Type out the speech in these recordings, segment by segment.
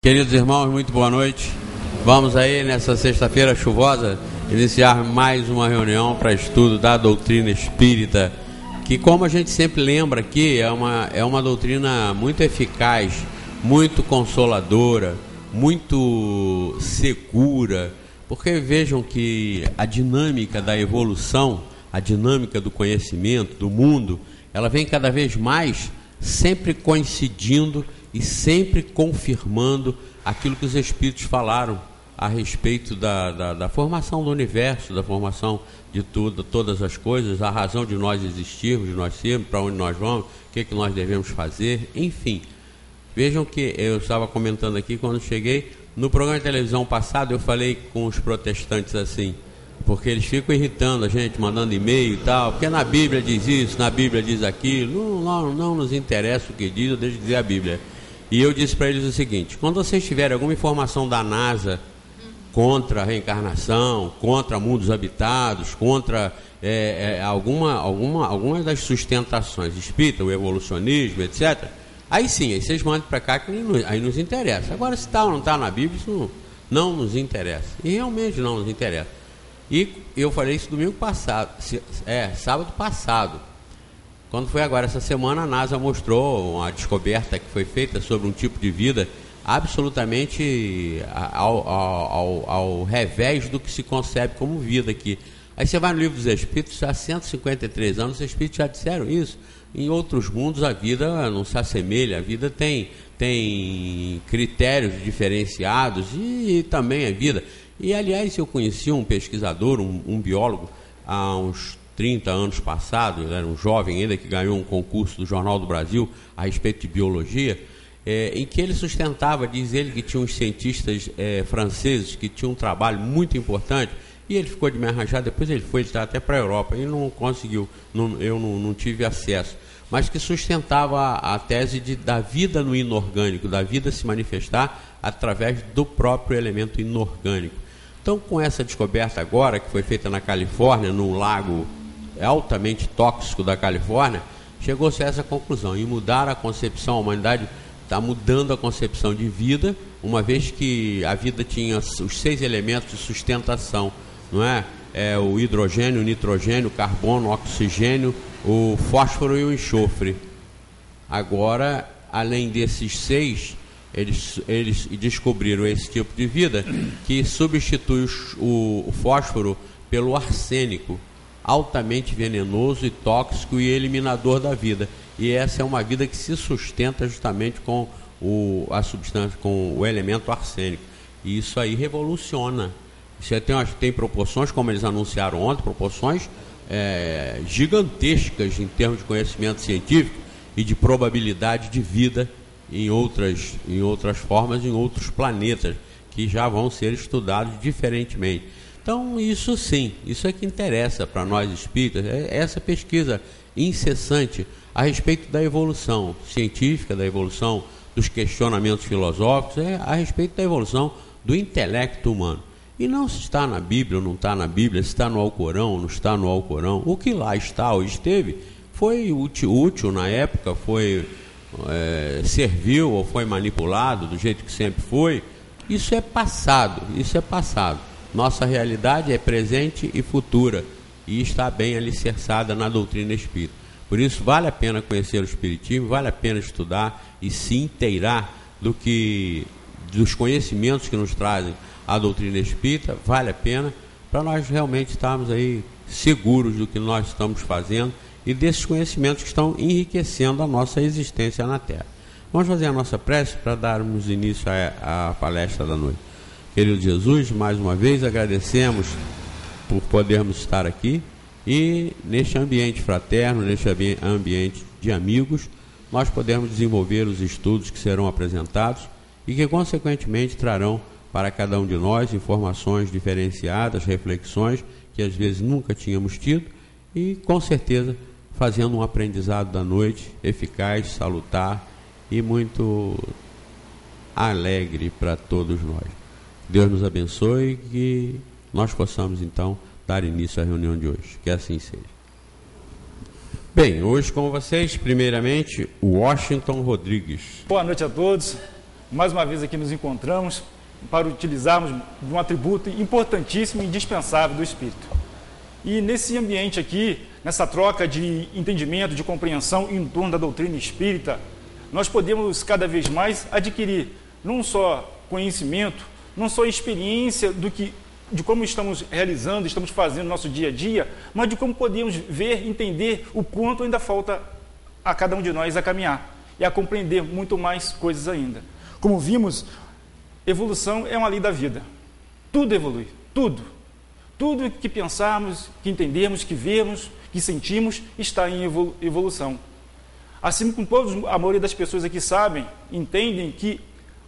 Queridos irmãos, muito boa noite. Vamos aí, nessa sexta-feira chuvosa, iniciar mais uma reunião para estudo da doutrina espírita, que, como a gente sempre lembra aqui, é uma doutrina muito eficaz, muito consoladora, muito segura, porque vejam que a dinâmica da evolução, a dinâmica do conhecimento, do mundo, ela vem cada vez mais sempre coincidindo e sempre confirmando aquilo que os Espíritos falaram a respeito da formação do universo, da formação de todas as coisas, a razão de nós existirmos, de nós sermos, para onde nós vamos, o que nós devemos fazer, enfim. Vejam que eu estava comentando aqui quando cheguei, no programa de televisão passado eu falei com os protestantes assim, porque eles ficam irritando a gente, mandando e-mail e tal, porque na Bíblia diz isso, na Bíblia diz aquilo, não nos interessa o que diz, deixa de dizer a Bíblia. E eu disse para eles o seguinte: quando vocês tiverem alguma informação da NASA contra a reencarnação, contra mundos habitados, contra alguma das sustentações espírita, o evolucionismo, etc., aí sim, aí vocês mandem para cá que aí nos interessa. Agora, se está ou não está na Bíblia, isso não nos interessa. E realmente não nos interessa. E eu falei isso domingo passado, sábado passado. Quando foi agora, essa semana, a NASA mostrou uma descoberta que foi feita sobre um tipo de vida absolutamente ao revés do que se concebe como vida aqui. Aí você vai no Livro dos Espíritos, há 153 anos, os Espíritos já disseram isso. Em outros mundos a vida não se assemelha, a vida tem critérios diferenciados e também a vida. E, aliás, eu conheci um pesquisador, um biólogo, há uns 30 anos passados, ele era um jovem ainda que ganhou um concurso do Jornal do Brasil a respeito de biologia, em que ele sustentava, diz ele, que tinha uns cientistas franceses que tinham um trabalho muito importante, e ele ficou de me arranjar, depois ele está até para a Europa, e não conseguiu, eu não tive acesso, mas que sustentava a tese da vida no inorgânico, da vida se manifestar através do próprio elemento inorgânico. Então, com essa descoberta agora, que foi feita na Califórnia, num lago altamente tóxico da Califórnia, chegou-se a essa conclusão, e mudar a concepção, a humanidade está mudando a concepção de vida, uma vez que a vida tinha os 6 elementos de sustentação, não é? O hidrogênio, o nitrogênio, o carbono, o oxigênio, o fósforo e o enxofre. Agora, além desses 6, eles descobriram esse tipo de vida que substitui o fósforo pelo arsênico, altamente venenoso e tóxico e eliminador da vida. E essa é uma vida que se sustenta justamente com a substância, com o elemento arsênico. E isso aí revoluciona. Isso tem proporções, como eles anunciaram ontem, proporções gigantescas em termos de conhecimento científico e de probabilidade de vida em outras formas, em outros planetas, que já vão ser estudados diferentemente. Então, isso sim, isso é que interessa para nós espíritas, essa pesquisa incessante a respeito da evolução científica, da evolução dos questionamentos filosóficos, a respeito da evolução do intelecto humano. E não se está na Bíblia ou não está na Bíblia, se está no Alcorão ou não está no Alcorão. O que lá está ou esteve foi útil na época, serviu ou foi manipulado do jeito que sempre foi. Isso é passado, isso é passado. Nossa realidade é presente e futura e está bem alicerçada na doutrina espírita. Por isso vale a pena conhecer o Espiritismo, vale a pena estudar e se inteirar dos conhecimentos que nos trazem a doutrina espírita, vale a pena para nós realmente estarmos aí seguros do que nós estamos fazendo e desses conhecimentos que estão enriquecendo a nossa existência na Terra. Vamos fazer a nossa prece para darmos início à palestra da noite. Querido Jesus, mais uma vez agradecemos por podermos estar aqui e neste ambiente fraterno, neste ambiente de amigos, nós podemos desenvolver os estudos que serão apresentados e que consequentemente trarão para cada um de nós informações diferenciadas, reflexões que às vezes nunca tínhamos tido e com certeza fazendo um aprendizado da noite eficaz, salutar e muito alegre para todos nós. Deus nos abençoe e que nós possamos, então, dar início à reunião de hoje. Que assim seja. Bem, hoje com vocês, primeiramente, o Washington Rodrigues. Boa noite a todos. mais uma vez aqui nos encontramos para utilizarmos de um atributo importantíssimo e indispensável do Espírito. E nesse ambiente aqui, nessa troca de entendimento, de compreensão em torno da doutrina espírita, nós podemos cada vez mais adquirir não só conhecimento, não só experiência de como estamos realizando, estamos fazendo no nosso dia a dia, mas de como podemos ver, entender o quanto ainda falta a cada um de nós a caminhar e a compreender muito mais coisas ainda. Como vimos, evolução é uma lei da vida. Tudo evolui, tudo. Tudo que pensarmos, que entendemos, que vemos, que sentimos, está em evolução. Assim como todos, a maioria das pessoas aqui sabem, entendem que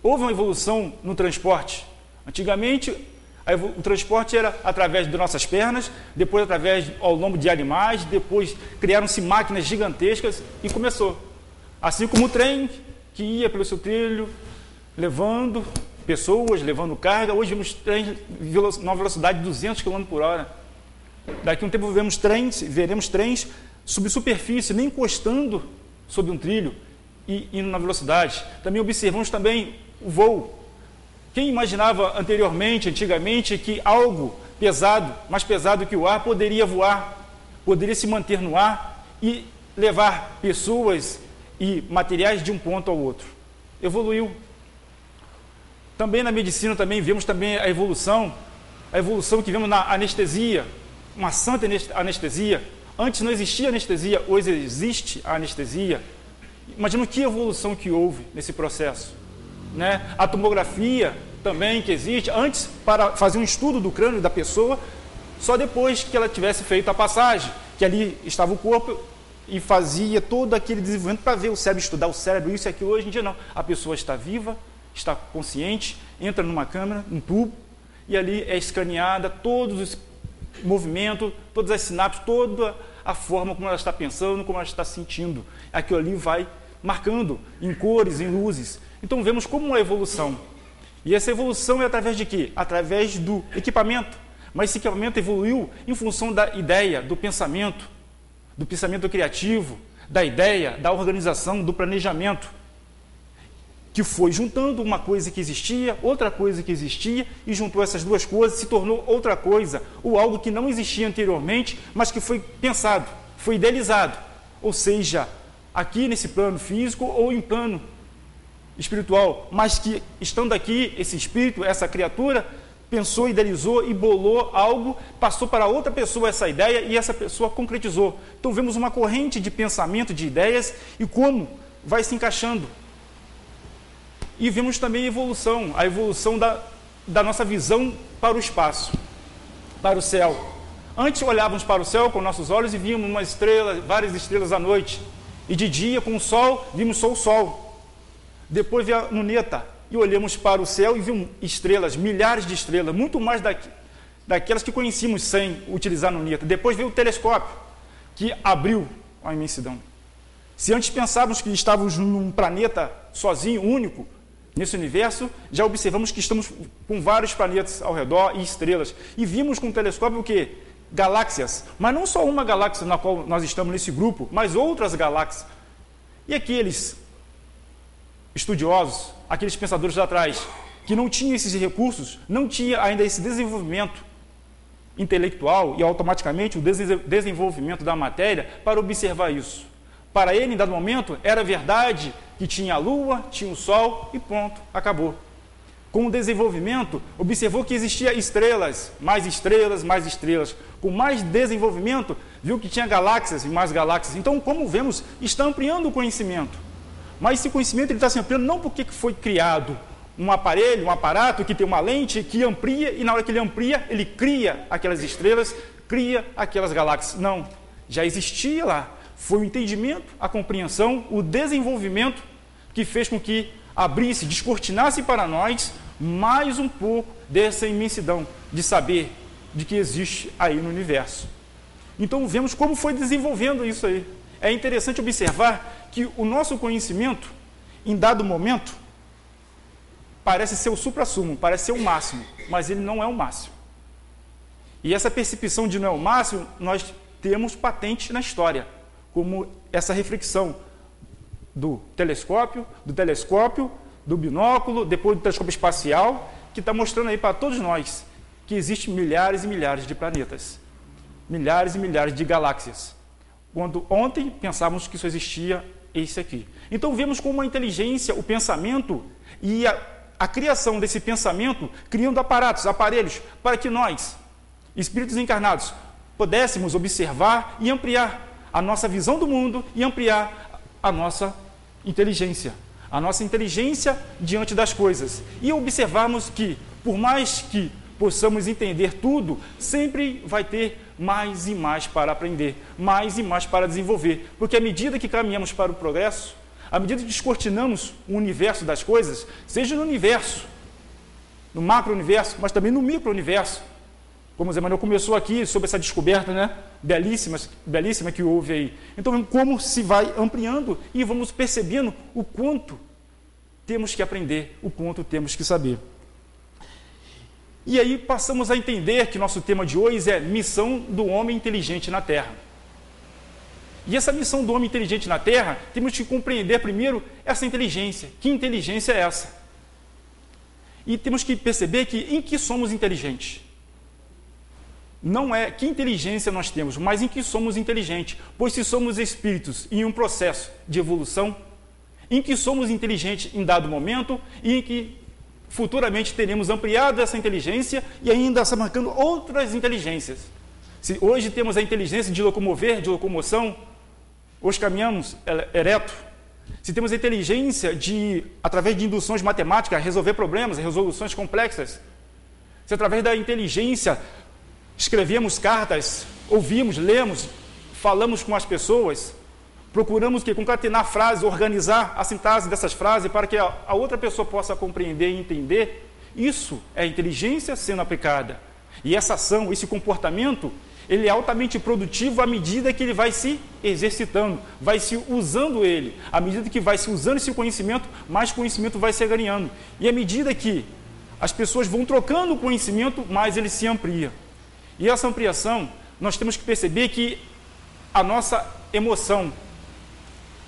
houve uma evolução no transporte. Antigamente, o transporte era através de nossas pernas, depois através ao lombo de animais, depois criaram-se máquinas gigantescas e começou. Assim como o trem que ia pelo seu trilho, levando pessoas, levando carga. Hoje vemos trens numa velocidade de 200 km por hora. Daqui a um tempo veremos trens sob superfície, nem encostando sobre um trilho e indo na velocidade. Também observamos o voo. Quem imaginava antigamente, que algo pesado, mais pesado que o ar, poderia voar, poderia se manter no ar e levar pessoas e materiais de um ponto ao outro? Evoluiu. Também na medicina vemos a evolução que vemos na anestesia, uma santa anestesia. Antes não existia anestesia, hoje existe a anestesia. Imagina que evolução que houve nesse processo, né? A tomografia também que existe, antes para fazer um estudo do crânio da pessoa, só depois que ela tivesse feito a passagem, que ali estava o corpo e fazia todo aquele desenvolvimento para ver o cérebro, estudar o cérebro, isso e aquilo. Hoje em dia não, a pessoa está viva, está consciente, entra numa câmera, num tubo, e ali é escaneada todos os movimentos, todas as sinapses, toda a forma como ela está pensando, como ela está sentindo. Aquilo ali vai marcando em cores, em luzes. Então vemos como uma evolução. E essa evolução é através de quê? Através do equipamento. Mas esse equipamento evoluiu em função da ideia, do pensamento criativo, da ideia, da organização, do planejamento, que foi juntando uma coisa que existia, outra coisa que existia, e juntou essas duas coisas, se tornou outra coisa, ou algo que não existia anteriormente, mas que foi pensado, foi idealizado. Ou seja, aqui nesse plano físico ou em plano espiritual, mas que, estando aqui, esse espírito, essa criatura, pensou, idealizou e bolou algo, passou para outra pessoa essa ideia e essa pessoa concretizou. Então vemos uma corrente de pensamento, de ideias e como vai se encaixando. E vemos também a evolução da nossa visão para o espaço, para o céu. Antes olhávamos para o céu com nossos olhos e víamos várias estrelas à noite. E de dia, com o sol, vimos só o sol. Depois veio a luneta e olhamos para o céu e vimos estrelas, milhares de estrelas, muito mais daquelas que conhecíamos sem utilizar a luneta. Depois veio o telescópio, que abriu a imensidão. Se antes pensávamos que estávamos num planeta sozinho, único, nesse universo, já observamos que estamos com vários planetas ao redor e estrelas. E vimos com o telescópio o quê? Galáxias. Mas não só uma galáxia na qual nós estamos nesse grupo, mas outras galáxias. E aqueles estudiosos, aqueles pensadores lá atrás, que não tinham esses recursos, não tinha ainda esse desenvolvimento intelectual e automaticamente o desenvolvimento da matéria para observar isso. Para ele, em dado momento, era verdade que tinha a lua, tinha o sol e pronto, acabou. Com o desenvolvimento, observou que existia estrelas, mais estrelas, mais estrelas. Com mais desenvolvimento, viu que tinha galáxias e mais galáxias. Então, como vemos, está ampliando o conhecimento. Mas esse conhecimento ele está se ampliando não porque foi criado um aparelho, um aparato que tem uma lente que amplia e na hora que ele amplia, ele cria aquelas estrelas, cria aquelas galáxias. Não, já existia lá. Foi o entendimento, a compreensão, o desenvolvimento que fez com que abrisse, descortinasse para nós mais um pouco dessa imensidão de saber de que existe aí no universo. Então vemos como foi desenvolvendo isso aí. É interessante observar que o nosso conhecimento, em dado momento, parece ser o suprassumo, parece ser o máximo, mas ele não é o máximo. E essa percepção de não é o máximo, nós temos patente na história, como essa reflexão do telescópio, do binóculo, depois do telescópio espacial, que está mostrando aí para todos nós que existem milhares e milhares de planetas, milhares e milhares de galáxias. Quando ontem pensávamos que só existia esse aqui. Então vemos como a inteligência, o pensamento e a criação desse pensamento, criando aparatos, aparelhos, para que nós, espíritos encarnados, pudéssemos observar e ampliar a nossa visão do mundo e ampliar a nossa inteligência diante das coisas. E observarmos que, por mais que possamos entender tudo, sempre vai ter mais e mais para aprender, mais e mais para desenvolver. Porque à medida que caminhamos para o progresso, à medida que descortinamos o universo das coisas, seja no universo, no macro-universo, mas também no micro-universo, como o Zé Manuel começou aqui sobre essa descoberta, né, belíssima que houve aí. Então, como se vai ampliando e vamos percebendo o quanto temos que aprender, o quanto temos que saber. E aí passamos a entender que nosso tema de hoje é missão do homem inteligente na Terra. E essa missão do homem inteligente na Terra, temos que compreender primeiro essa inteligência. Que inteligência é essa? E temos que perceber que em que somos inteligentes. Não é que inteligência nós temos, mas em que somos inteligentes. Pois se somos espíritos em um processo de evolução, em que somos inteligentes em dado momento e em que futuramente teremos ampliado essa inteligência e ainda se marcando outras inteligências. Se hoje temos a inteligência de locomover, de locomoção, hoje caminhamos ereto. Se temos a inteligência de, através de induções matemáticas, resolver problemas, resoluções complexas. Se através da inteligência escrevemos cartas, ouvimos, lemos, falamos com as pessoas, procuramos concatenar frases, organizar a sintaxe dessas frases para que a outra pessoa possa compreender e entender. Isso é inteligência sendo aplicada. E essa ação, esse comportamento, ele é altamente produtivo à medida que ele vai se exercitando, vai se usando ele. À medida que vai se usando esse conhecimento, mais conhecimento vai se ganhando. E à medida que as pessoas vão trocando o conhecimento, mais ele se amplia. E essa ampliação, nós temos que perceber que a nossa emoção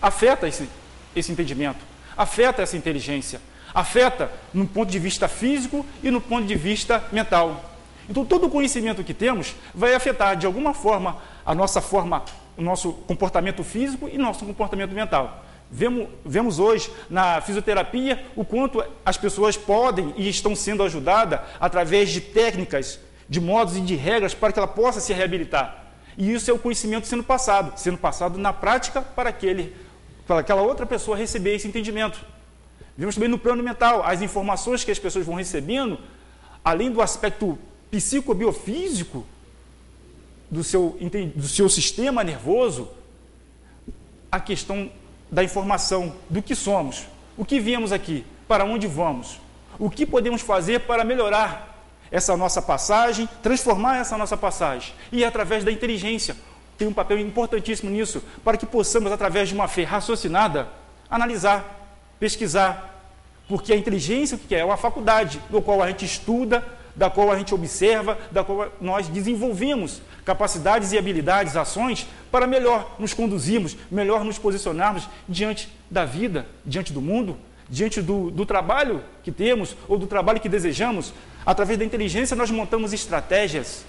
afeta esse entendimento, afeta essa inteligência, afeta no ponto de vista físico e no ponto de vista mental. Então, todo o conhecimento que temos vai afetar, de alguma forma, o nosso comportamento físico e nosso comportamento mental. Vemos hoje, na fisioterapia, o quanto as pessoas podem e estão sendo ajudadas através de técnicas, de modos e de regras para que ela possa se reabilitar. E isso é o conhecimento sendo passado na prática para aquela outra pessoa receber esse entendimento. Vemos também no plano mental, as informações que as pessoas vão recebendo, além do aspecto psicobiofísico do seu sistema nervoso, a questão da informação do que somos, o que viemos aqui, para onde vamos, o que podemos fazer para melhorar essa nossa passagem, transformar essa nossa passagem. E através da inteligência, tem um papel importantíssimo nisso, para que possamos, através de uma fé raciocinada, analisar, pesquisar, porque a inteligência, o que é? É uma faculdade, do qual a gente estuda, da qual a gente observa, da qual nós desenvolvemos capacidades e habilidades, ações, para melhor nos conduzirmos, melhor nos posicionarmos diante da vida, diante do mundo, diante do trabalho que temos ou do trabalho que desejamos. Através da inteligência nós montamos estratégias